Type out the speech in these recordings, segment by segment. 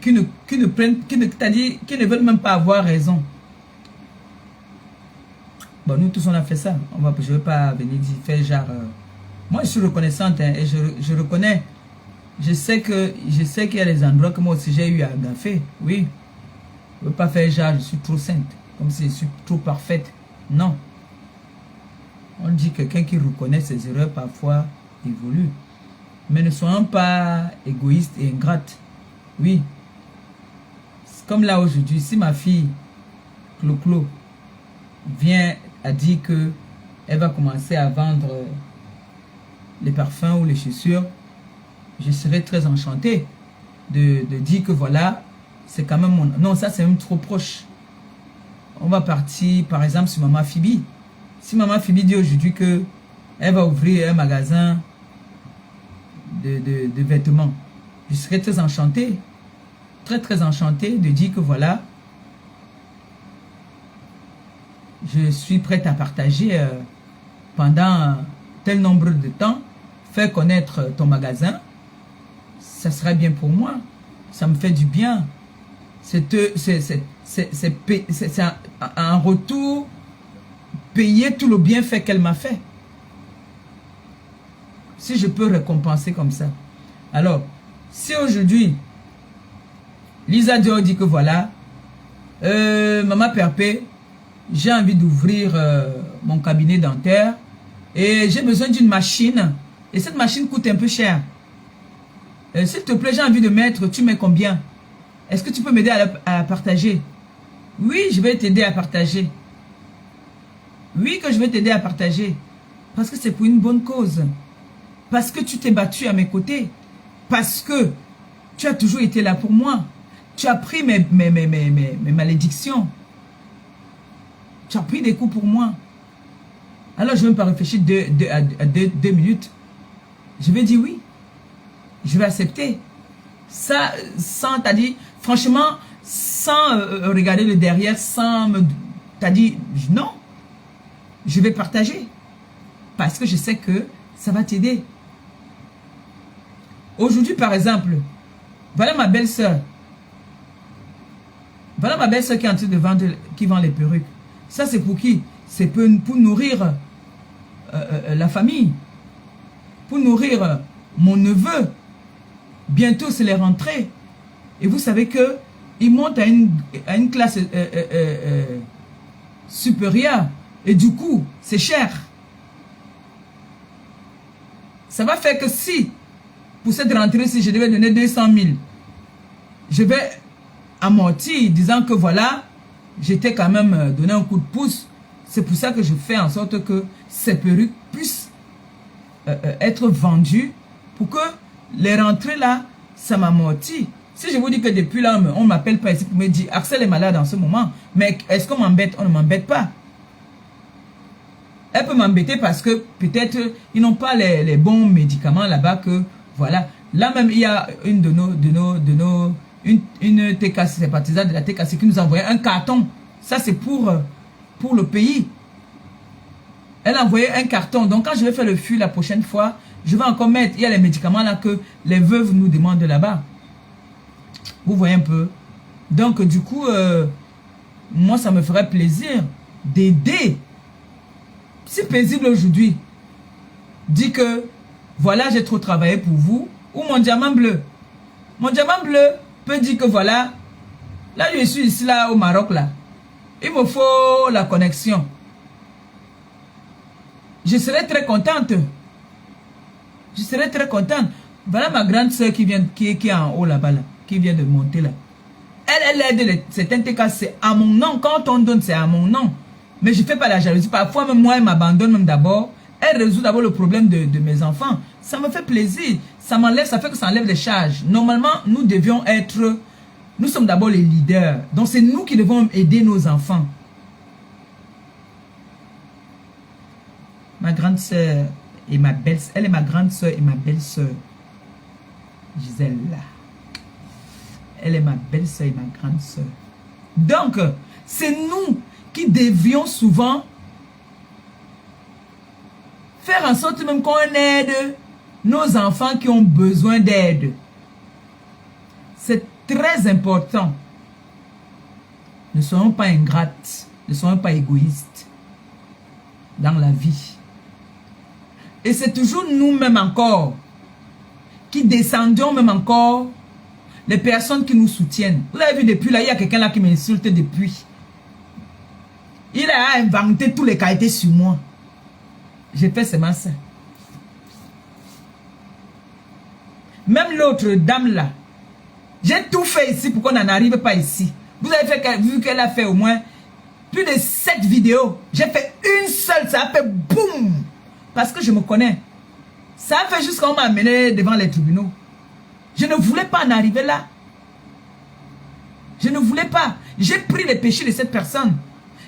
qui ne veulent même pas avoir raison. Bon, nous tous on a fait ça. Je ne vais pas venir dire, faire genre... Moi je suis reconnaissante hein, et je reconnais. Je sais qu'il y a des endroits que moi aussi j'ai eu à gaffer. Oui. Je ne veux pas faire genre je suis trop sainte. Comme si je suis trop parfaite. Non. On dit que quelqu'un qui reconnaît ses erreurs parfois évolue. Mais ne soyons pas égoïstes et ingrates. Oui. Comme là aujourd'hui, si ma fille, Clo-Clo, vient à dire que elle va commencer à vendre les parfums ou les chaussures, je serais très enchanté de dire que voilà, c'est quand même mon... Non, ça c'est même trop proche. On va partir par exemple sur Maman Phoebe. Si Maman Phoebe dit aujourd'hui que elle va ouvrir un magasin de vêtements, je serais très enchanté, très enchanté de dire que voilà, je suis prête à partager pendant tel nombre de temps, faire connaître ton magasin, ça serait bien pour moi, ça me fait du bien. C'est un retour, payer tout le bienfait qu'elle m'a fait. Si je peux récompenser comme ça. Alors, si aujourd'hui, Lisa Dior dit que voilà, Maman Perpé, j'ai envie d'ouvrir mon cabinet dentaire et j'ai besoin d'une machine et cette machine coûte un peu cher. S'il te plaît, j'ai envie de mettre, tu mets combien? Est-ce que tu peux m'aider à partager? Oui, je vais t'aider à partager. Oui, que je vais t'aider à partager. Parce que c'est pour une bonne cause. Parce que tu t'es battu à mes côtés. Parce que tu as toujours été là pour moi. Tu as pris mes malédictions. Tu as pris des coups pour moi. Alors je ne vais même pas réfléchir deux minutes. Je vais dire oui. Je vais accepter. Ça, sans, t'as dit, franchement, sans regarder le derrière, sans me... T'as dit, non. Je vais partager. Parce que je sais que ça va t'aider. Aujourd'hui, par exemple, voilà ma belle-sœur. Voilà ma belle-sœur qui est en train de vendre, qui vend les perruques. Ça, c'est pour qui? C'est pour nourrir la famille. Pour nourrir mon neveu. Bientôt, c'est les rentrées. Et vous savez que il monte à une classe supérieure. Et du coup, c'est cher. Ça va faire que si, pour cette rentrée-ci, je devais donner 200 000, je vais amortir, disant que voilà, j'étais quand même donné un coup de pouce. C'est pour ça que je fais en sorte que ces perruques puissent être vendues pour que les rentrées là, ça m'amortit. Si je vous dis que depuis là, on ne m'appelle pas ici pour me dire Axel est malade en ce moment, mais est-ce qu'on m'embête? On ne m'embête pas. Elle peut m'embêter parce que peut-être ils n'ont pas les bons médicaments là-bas que voilà. Là même il y a une de nos une TKC, c'est partisan de la TKC qui nous a envoyé un carton. Ça c'est pour le pays. Elle a envoyé un carton. Donc quand je vais faire le flux la prochaine fois, je vais encore mettre, il y a les médicaments là que les veuves nous demandent là-bas. Vous voyez un peu. Donc du coup, moi ça me ferait plaisir d'aider. C'est paisible aujourd'hui. Dit que, voilà, j'ai trop travaillé pour vous. Ou mon diamant bleu. Mon diamant bleu peut dire que voilà, là je suis ici là au Maroc là. Il me faut la connexion. Je serai très contente. Je serai très contente. Voilà ma grande soeur qui est en haut là-bas là. Qui vient de monter là. Elle aide certains cas, c'est à mon nom. Quand on donne, c'est à mon nom. Mais je ne fais pas la jalousie. Parfois, même moi, elle m'abandonne même d'abord. Elle résout d'abord le problème de mes enfants. Ça me fait plaisir. Ça m'enlève, ça fait que ça enlève les charges. Normalement, nous devions être... Nous sommes d'abord les leaders. Donc, c'est nous qui devons aider nos enfants. Ma grande soeur et ma belle-soeur. Elle est ma grande soeur et ma belle-soeur. Gisèle là. Elle est ma belle-soeur et ma grande soeur. Donc, c'est nous qui devions souvent faire en sorte même qu'on aide nos enfants qui ont besoin d'aide. C'est très important. Ne soyons pas ingrates, ne soyons pas égoïstes dans la vie. Et c'est toujours nous-mêmes encore qui descendions même encore les personnes qui nous soutiennent. Vous avez vu depuis là, il y a quelqu'un là qui m'insulte depuis. Il a inventé tous les qualités sur moi. J'ai fait seulement ça. Même l'autre dame là, j'ai tout fait ici pour qu'on n'en arrive pas ici. Vous avez vu qu'elle a fait au moins plus de 7 vidéos. J'ai fait une seule, ça a fait boum. Parce que je me connais. Ça a fait juste qu'on m'a amené devant les tribunaux. Je ne voulais pas en arriver là. Je ne voulais pas. J'ai pris les péchés de cette personne.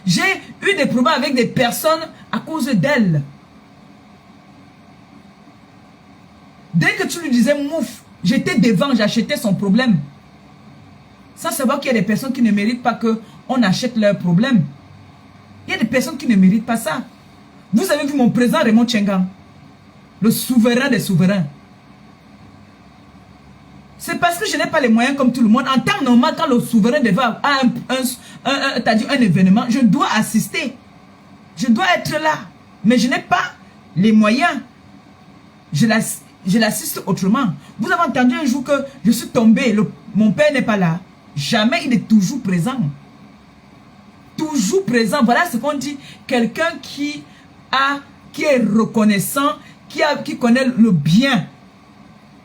J'ai eu des problèmes avec des personnes à cause d'elle. Dès que tu lui disais mouf, j'étais devant, j'achetais son problème. Sans savoir qu'il y a des personnes qui ne méritent pas qu'on achète leurs problèmes. Il y a des personnes qui ne méritent pas ça. Vous avez vu mon président Raymond Tchengang, le souverain des souverains. C'est parce que je n'ai pas les moyens comme tout le monde. En temps normal, quand le souverain devait avoir un événement, je dois assister. Je dois être là. Mais je n'ai pas les moyens. Je l'assiste autrement. Vous avez entendu un jour que je suis tombé, mon père n'est pas là. Jamais, il est toujours présent. Toujours présent. Voilà ce qu'on dit. Quelqu'un qui est reconnaissant, qui connaît le bien.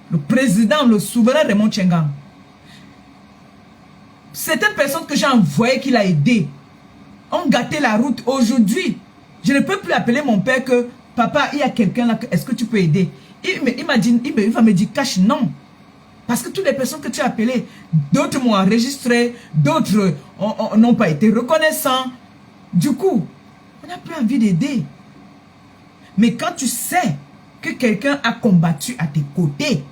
Le président, le souverain Raymond Tchengang. Certaines personnes que j'ai envoyées qu'il a aidé ont gâté la route. Aujourd'hui, je ne peux plus appeler mon père que papa, il y a quelqu'un là, est-ce que tu peux aider? Il va me dire cache non. Parce que toutes les personnes que tu as appelées, d'autres m'ont enregistré, d'autres n'ont pas été reconnaissants. Du coup, on n'a plus envie d'aider. Mais quand tu sais que quelqu'un a combattu à tes côtés,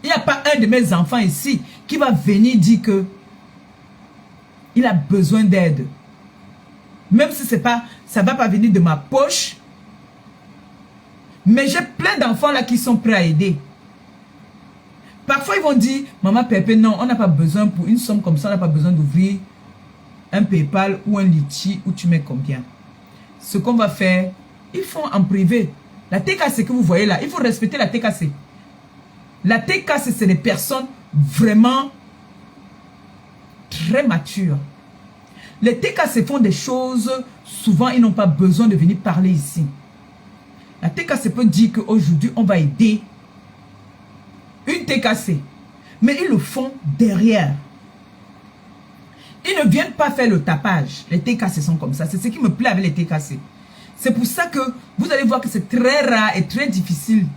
il n'y a pas un de mes enfants ici qui va venir dire que il a besoin d'aide. Même si ça ne va pas venir de ma poche. Mais j'ai plein d'enfants là qui sont prêts à aider. Parfois, ils vont dire, maman Pépé, non, on n'a pas besoin pour une somme comme ça, on n'a pas besoin d'ouvrir un PayPal ou un Litchi où tu mets combien. Ce qu'on va faire, ils font en privé. La TKC que vous voyez là, il faut respecter la TKC. La TKC, c'est des personnes vraiment très matures. Les TKC font des choses, souvent ils n'ont pas besoin de venir parler ici. La TKC peut dire qu'aujourd'hui, on va aider une TKC. Mais ils le font derrière. Ils ne viennent pas faire le tapage. Les TKC sont comme ça. C'est ce qui me plaît avec les TKC. C'est pour ça que vous allez voir que c'est très rare et très difficile.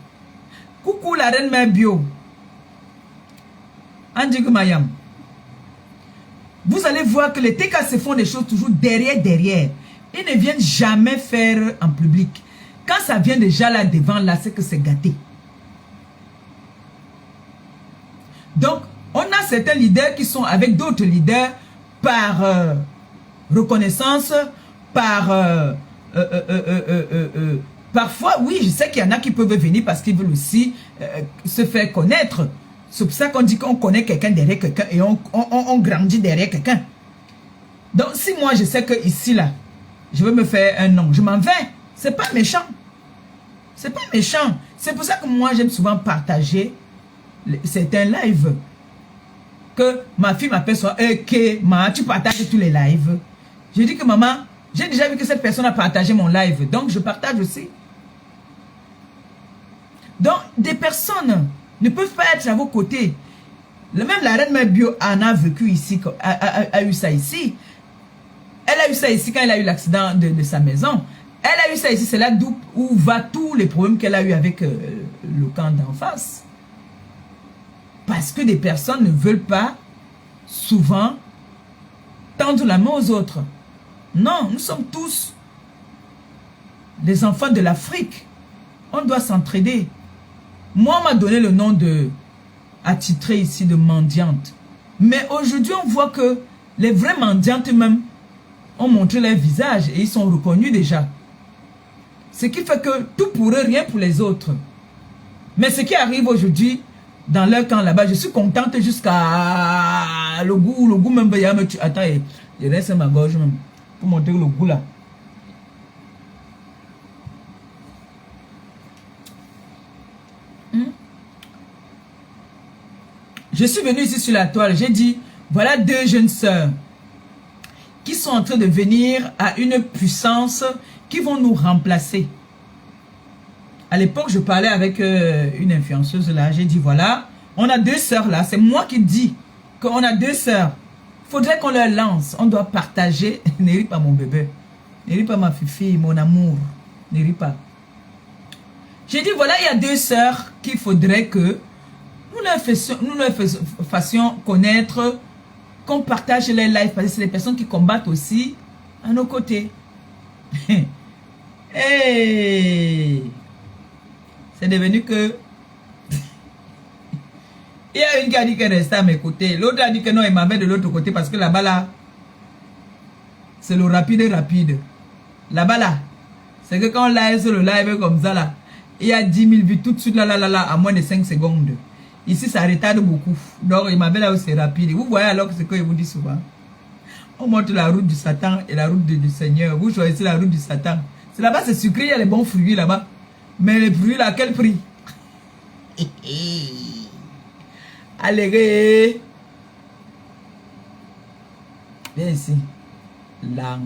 Coucou la reine mère bio. Andjigu Mayam. Vous allez voir que les TKC font des choses toujours derrière. Ils ne viennent jamais faire en public. Quand ça vient déjà là devant, là, c'est que c'est gâté. Donc, on a certains leaders qui sont avec d'autres leaders par reconnaissance, parfois, oui, je sais qu'il y en a qui peuvent venir parce qu'ils veulent aussi se faire connaître. C'est pour ça qu'on dit qu'on connaît quelqu'un derrière quelqu'un et on grandit derrière quelqu'un. Donc, si moi, je sais que ici, là, je veux me faire un nom, je m'en vais. C'est pas méchant. C'est pas méchant. C'est pour ça que moi, j'aime souvent partager certains lives. Que ma fille m'appelle soit tu partages tous les lives. Je dis que maman, j'ai déjà vu que cette personne a partagé mon live. Donc, je partage aussi. Donc, des personnes ne peuvent pas être à vos côtés. Même la reine mère bio en a vécu ici, a eu ça ici. Elle a eu ça ici quand elle a eu l'accident de sa maison. Elle a eu ça ici, c'est là où va tous les problèmes qu'elle a eu avec le camp d'en face. Parce que des personnes ne veulent pas souvent tendre la main aux autres. Non, nous sommes tous les enfants de l'Afrique. On doit s'entraider. Moi, on m'a donné le nom attitré ici de mendiante. Mais aujourd'hui, on voit que les vraies mendiantes même ont montré leur visage et ils sont reconnus déjà. Ce qui fait que tout pour eux, rien pour les autres. Mais ce qui arrive aujourd'hui, dans leur camp là-bas. Je suis contente jusqu'à le goût même. Attends, il reste ma gorge même. Pour montrer le goût là. Je suis venu ici sur la toile. J'ai dit, voilà deux jeunes sœurs qui sont en train de venir à une puissance qui vont nous remplacer. À l'époque, je parlais avec une influenceuse là. J'ai dit, voilà, on a deux sœurs là. C'est moi qui dis qu'on a deux sœurs. Il faudrait qu'on leur lance. On doit partager. Ne ris pas mon bébé. Ne ris pas ma fifi, mon amour. Ne ris pas. J'ai dit, voilà, il y a deux sœurs qu'il faudrait que nous leur fassions connaître, qu'on partage les lives, parce que c'est des personnes qui combattent aussi à nos côtés. Hey! C'est devenu que... Il y a une qui a dit qu'elle restait à mes côtés. L'autre a dit que non, il m'avait de l'autre côté parce que là-bas, là, c'est le rapide. Là-bas, là, c'est que quand on live sur le live comme ça, là, il y a 10 000 vues tout de suite, là, à moins de 5 secondes. Ici, ça retarde beaucoup. Donc, il m'avait là où c'est rapide. Vous voyez alors que c'est ce que je vous dis souvent. On montre la route du Satan et la route du Seigneur. Vous choisissez la route du Satan. C'est là-bas, c'est sucré, il y a les bons fruits là-bas. Mais les fruits là, à quel prix? Allez, viens ici. Lang.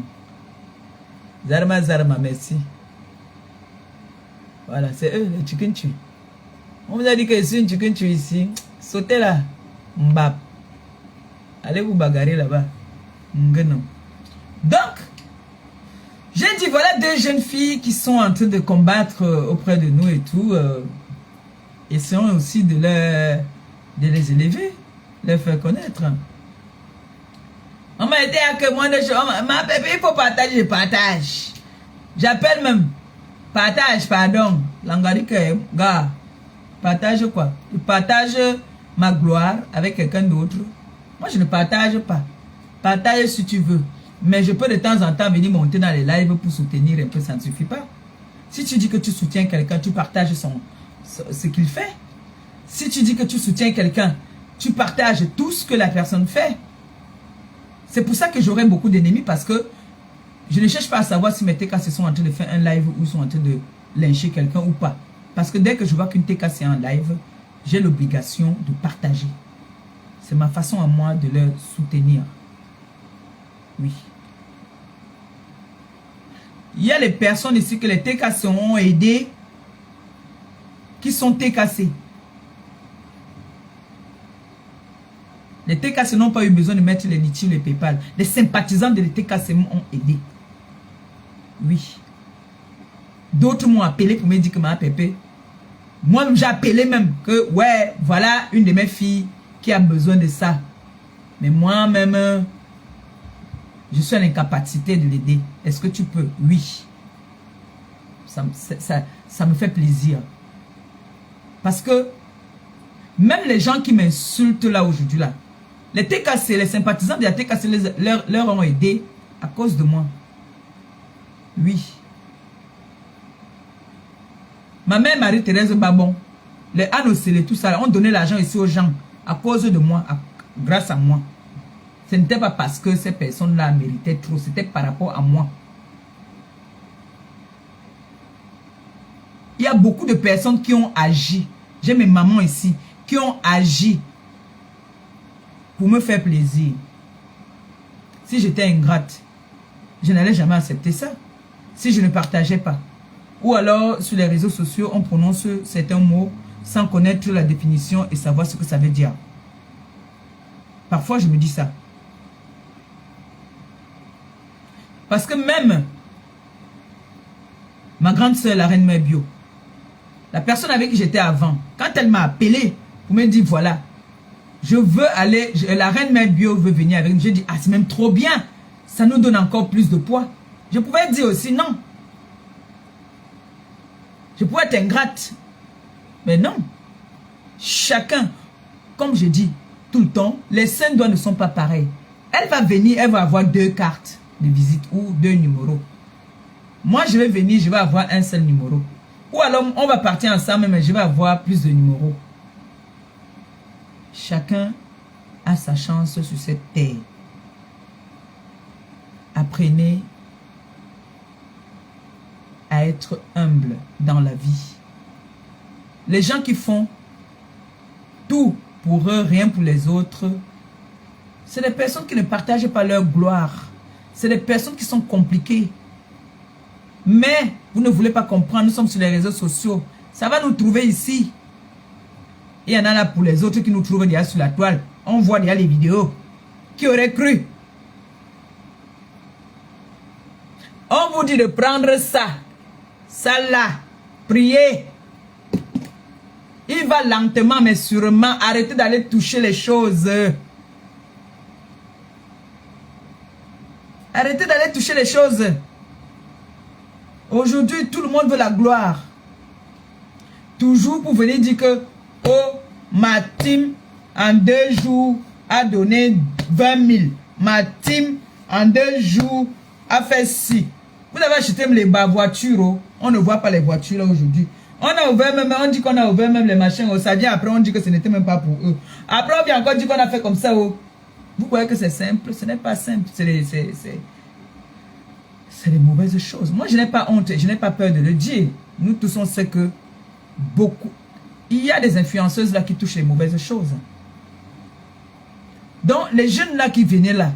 Zarma, merci. Voilà, c'est eux, les chicken chew. On vous a dit que je suis une chicken chew ici. Sautez là. Mbap. Allez vous bagarrer là-bas. Donc, j'ai dit, voilà deux jeunes filles qui sont en train de combattre auprès de nous et tout. Essayons aussi de les élever, les faire connaître. On m'a aidé à que moi de choses. Ma bébé, il faut partager, je partage. J'appelle même. Partage, pardon. L'angarique, gars. Partage quoi? Je partage ma gloire avec quelqu'un d'autre. Moi, je ne partage pas. Partage si tu veux. Mais je peux de temps en temps venir monter dans les lives pour soutenir un peu, ça ne suffit pas. Si tu dis que tu soutiens quelqu'un, tu partages ce qu'il fait. Si tu dis que tu soutiens quelqu'un, tu partages tout ce que la personne fait. C'est pour ça que j'aurai beaucoup d'ennemis parce que je ne cherche pas à savoir si mes TKC sont en train de faire un live ou sont en train de lyncher quelqu'un ou pas. Parce que dès que je vois qu'une TKC est en live, j'ai l'obligation de partager. C'est ma façon à moi de leur soutenir. Oui. Il y a les personnes ici que les TKC ont aidé, qui sont TKC. Les TKC n'ont pas eu besoin de mettre les litiges, les PayPal. Les sympathisants de les TKC m'ont aidé. Oui. D'autres m'ont appelé pour me dire que ma pépé. Moi, j'ai appelé même que, ouais, voilà une de mes filles qui a besoin de ça. Mais moi-même, je suis en incapacité de l'aider. Est-ce que tu peux? Oui. Ça me fait plaisir. Parce que même les gens qui m'insultent là aujourd'hui, là, les TKC, les sympathisants de la TKC leur ont aidé à cause de moi. Oui. Ma mère Marie-Thérèse Babon, les Anne Océlé, tout ça, ont donné l'argent ici aux gens à cause de moi, grâce à moi. Ce n'était pas parce que ces personnes-là méritaient trop, c'était par rapport à moi. Il y a beaucoup de personnes qui ont agi. J'ai mes mamans ici, qui ont agi pour me faire plaisir. Si j'étais ingrate, je n'allais jamais accepter ça. Si je ne partageais pas. Ou alors, sur les réseaux sociaux, on prononce certains mots sans connaître la définition et savoir ce que ça veut dire. Parfois, je me dis ça. Parce que même ma grande soeur, la reine mère bio, la personne avec qui j'étais avant, quand elle m'a appelé pour me dire, voilà, je veux aller, la reine mère bio veut venir avec nous. J'ai dit, ah, c'est même trop bien. Ça nous donne encore plus de poids. Je pouvais dire aussi non. Je pouvais être ingrate. Mais non. Chacun, comme je dis tout le temps, les saints doigts ne sont pas pareils. Elle va venir, elle va avoir 2 cartes de visite ou 2 numéros. Moi, je vais venir, je vais avoir un seul numéro. Ou alors, on va partir ensemble, mais je vais avoir plus de numéros. Chacun a sa chance sur cette terre. Apprenez à être humble dans la vie. Les gens qui font tout pour eux, rien pour les autres, c'est des personnes qui ne partagent pas leur gloire. C'est des personnes qui sont compliquées. Mais vous ne voulez pas comprendre, nous sommes sur les réseaux sociaux. Ça va nous trouver ici. Il y en a là pour les autres qui nous trouvent déjà sur la toile. On voit déjà les vidéos. Qui aurait cru? On vous dit de prendre ça. Ça là. Priez. Il va lentement mais sûrement. Arrêtez d'aller toucher les choses. Arrêtez d'aller toucher les choses. Aujourd'hui, tout le monde veut la gloire. Toujours pour venir dire que oh, ma team en 2 jours a donné 20 000. Ma team en 2 jours a fait ci. Vous avez acheté les voitures. Oh. On ne voit pas les voitures là aujourd'hui. On a ouvert même, on dit qu'on a ouvert même les machins. Oh. Ça vient après, on dit que ce n'était même pas pour eux. Après, on vient encore dire qu'on a fait comme ça. Oh. Vous voyez que c'est simple. Ce n'est pas simple. C'est des mauvaises choses. Moi, je n'ai pas honte. Je n'ai pas peur de le dire. Nous tous, on sait que beaucoup. Il y a des influenceuses là qui touchent les mauvaises choses. Donc, les jeunes là qui venaient là,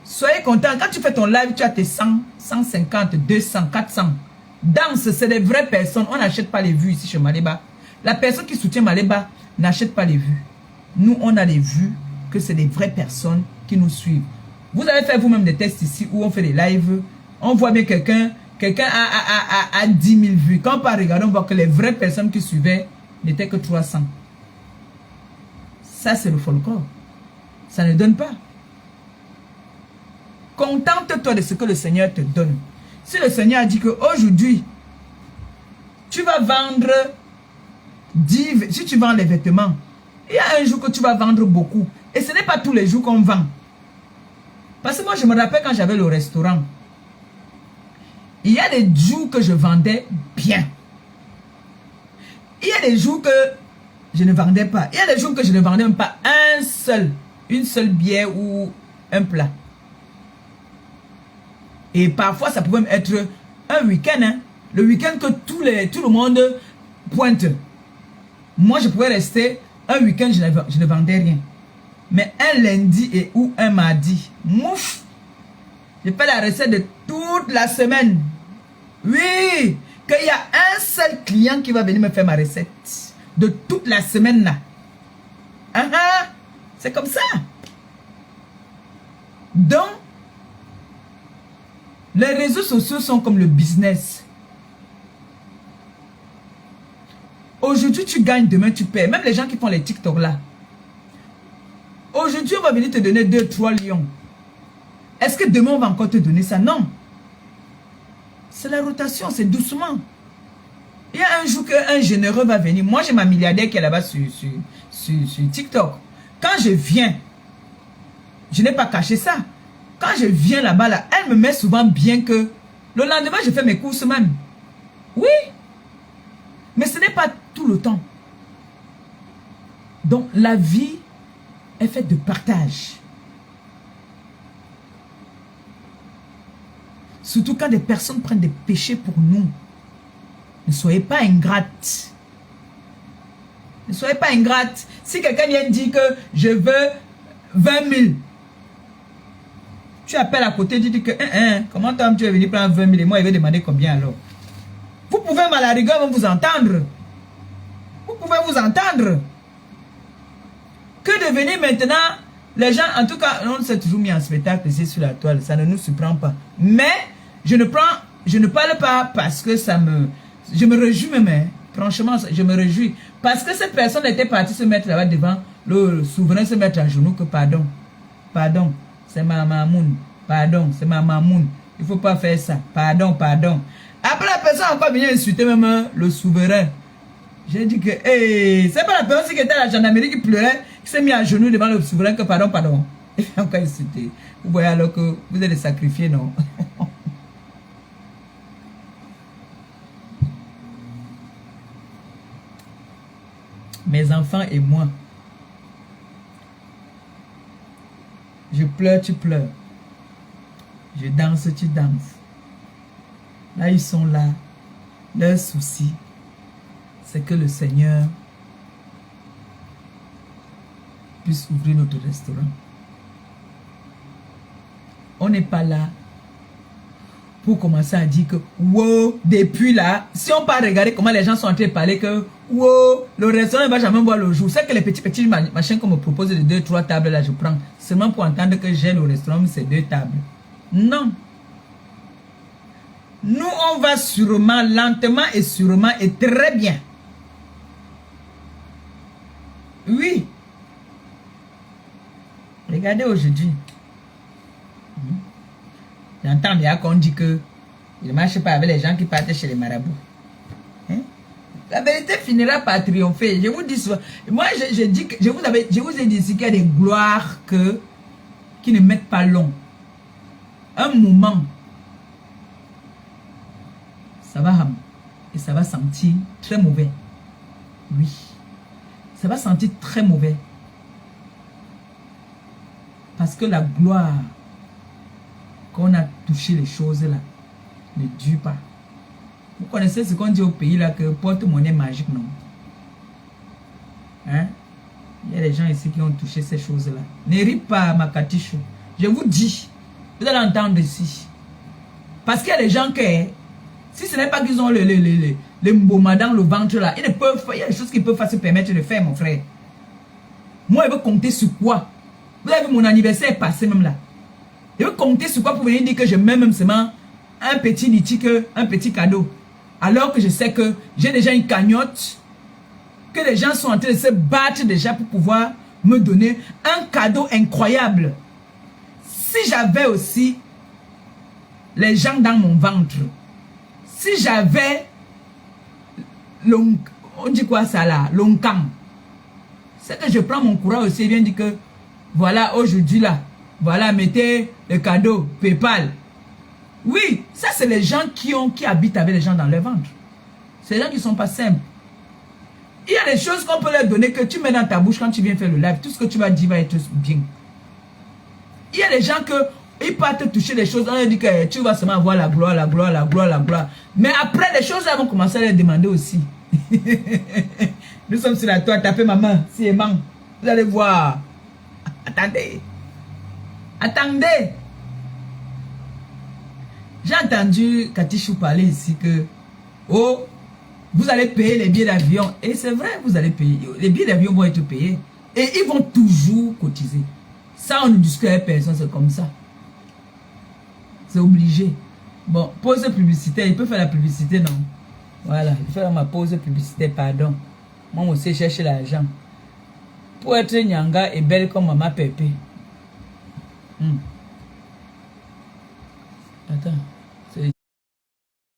soyez contents. Quand tu fais ton live, tu as tes 100, 150, 200, 400. Danse, c'est des vraies personnes. On n'achète pas les vues ici chez Maleba. La personne qui soutient Maleba n'achète pas les vues. Nous, on a les vues que c'est des vraies personnes qui nous suivent. Vous avez fait vous-même des tests ici où on fait des lives. On voit bien quelqu'un a 10 000 vues. Quand on part regarder, on voit que les vraies personnes qui suivaient n'étaient que 300. Ça, c'est le folklore. Ça ne donne pas. Contente-toi de ce que le Seigneur te donne. Si le Seigneur a dit qu'aujourd'hui, tu vas vendre 10, si tu vends les vêtements, il y a un jour que tu vas vendre beaucoup. Et ce n'est pas tous les jours qu'on vend. Parce que moi, je me rappelle quand j'avais le restaurant. Il y a des jours que je vendais bien. Il y a des jours que je ne vendais pas. Il y a des jours que je ne vendais même pas une seule bière ou un plat. Et parfois, ça pouvait même être un week-end. Hein? Le week-end que tout le monde pointe. Moi, je pouvais rester un week-end, je ne vendais rien. Mais un lundi ou un mardi, mouf, je fais la recette de toute la semaine. Oui, qu'il y a un seul client qui va venir me faire ma recette de toute la semaine là. C'est comme ça. Donc, les réseaux sociaux sont comme le business. Aujourd'hui, tu gagnes, demain, tu perds. Même les gens qui font les TikTok là. Aujourd'hui, on va venir te donner 2-3 lions. Est-ce que demain, on va encore te donner ça? Non. C'est la rotation, c'est doucement. Il y a un jour qu'un généreux va venir. Moi, j'ai ma milliardaire qui est là-bas sur TikTok. Quand je viens, je n'ai pas caché ça. Quand je viens là-bas, là, elle me met souvent bien que le lendemain, je fais mes courses même. Oui. Mais ce n'est pas tout le temps. Donc, la vie est faite de partage. Surtout quand des personnes prennent des péchés pour nous. Ne soyez pas ingrates. Ne soyez pas ingrates. Si quelqu'un vient dire que je veux 20 000, tu appelles à côté, tu dis que comment tu vas venir prendre 20 000 et moi il va demander combien alors? Vous pouvez à la rigueur vous entendre. Vous pouvez vous entendre. Que devenir maintenant, les gens, en tout cas, on s'est toujours mis en spectacle ici sur la toile, ça ne nous surprend pas. Mais, je ne parle pas parce que je me réjouis même, hein. Franchement, je me réjouis. Parce que cette personne était partie se mettre là-bas devant le souverain, se mettre à genoux, que pardon, c'est ma mamoun, pardon, c'est ma mamoun, il ne faut pas faire ça, pardon. Après la personne a encore venu insulter même le souverain. J'ai dit que, c'est pas la personne qui était à la gendarmerie qui pleurait, qui s'est mis à genoux devant le souverain que pardon. Il fait encore insulter. Vous voyez alors que vous allez sacrifier, non? Mes enfants et moi, pleure, tu pleures. Je danse, tu danses. Là, ils sont là. Leur souci, c'est que le Seigneur puisse ouvrir notre restaurant. On n'est pas là pour commencer à dire que wow, depuis là, si on part regarder comment les gens sont en train de parler que wow, le restaurant ne va jamais voir le jour. C'est que les petits machins qu'on me propose de 2-3 tables là, je prends seulement pour entendre que j'ai le restaurant, c'est 2 tables. Non. Nous, on va sûrement, lentement et sûrement et très bien. Oui. Regardez aujourd'hui. J'entends bien qu'on dit que il ne marche pas avec les gens qui partent chez les marabouts. Hein? La vérité finira par triompher. Je vous dis souvent. Moi, je vous ai dit ici qu'il y a des gloires qui ne mettent pas long. Un moment, ça va et ça va sentir très mauvais. Oui. Ça va sentir très mauvais. Parce que la gloire, qu'on a touché les choses là, ne dure pas. Vous connaissez ce qu'on dit au pays là, que porte-monnaie magique, non? Hein? Il y a des gens ici qui ont touché ces choses là. Ne ris pas, ma Katichou. Je vous dis, vous allez entendre ici. Parce qu'il y a des gens qui, si ce n'est pas qu'ils ont le mboma dans le ventre là, ils ne peuvent, il y a des choses qu'ils peuvent se permettre de faire, mon frère. Moi, je veux compter sur quoi? Vous avez vu, mon anniversaire est passé même là. Je veux compter sur quoi pour venir dire que je mets même seulement un petit litique, un petit cadeau. Alors que je sais que j'ai déjà une cagnotte, que les gens sont en train de se battre déjà pour pouvoir me donner un cadeau incroyable. Si j'avais aussi les gens dans mon ventre, si j'avais, on dit quoi ça là, l'oncan, c'est que je prends mon courage aussi et viens dire que voilà, aujourd'hui là, voilà, mettez le cadeau, PayPal. Oui, ça c'est les gens qui habitent avec les gens dans leur ventre. C'est les gens qui ne sont pas simples. Il y a des choses qu'on peut leur donner que tu mets dans ta bouche quand tu viens faire le live. Tout ce que tu vas dire va être bien. Il y a des gens ils partent te toucher des choses. On leur dit que tu vas seulement avoir la gloire, la gloire, la gloire, la gloire. Mais après, les choses elles vont commencer à les demander aussi. Nous sommes sur la toile, tapez ma main, si aimant. Vous allez voir. Attendez. Attendez. J'ai entendu Katichou parler ici que, oh, vous allez payer les billets d'avion. Et c'est vrai, vous allez payer. Les billets d'avion vont être payés. Et ils vont toujours cotiser. Ça, on ne discute avec personne, c'est comme ça. C'est obligé. Bon, pause publicitaire. Il peut faire la publicité, non? Voilà, il peut faire ma pause publicitaire, pardon. Moi aussi, chercher l'argent. Pour être nyanga et belle comme maman Pépé. Attends.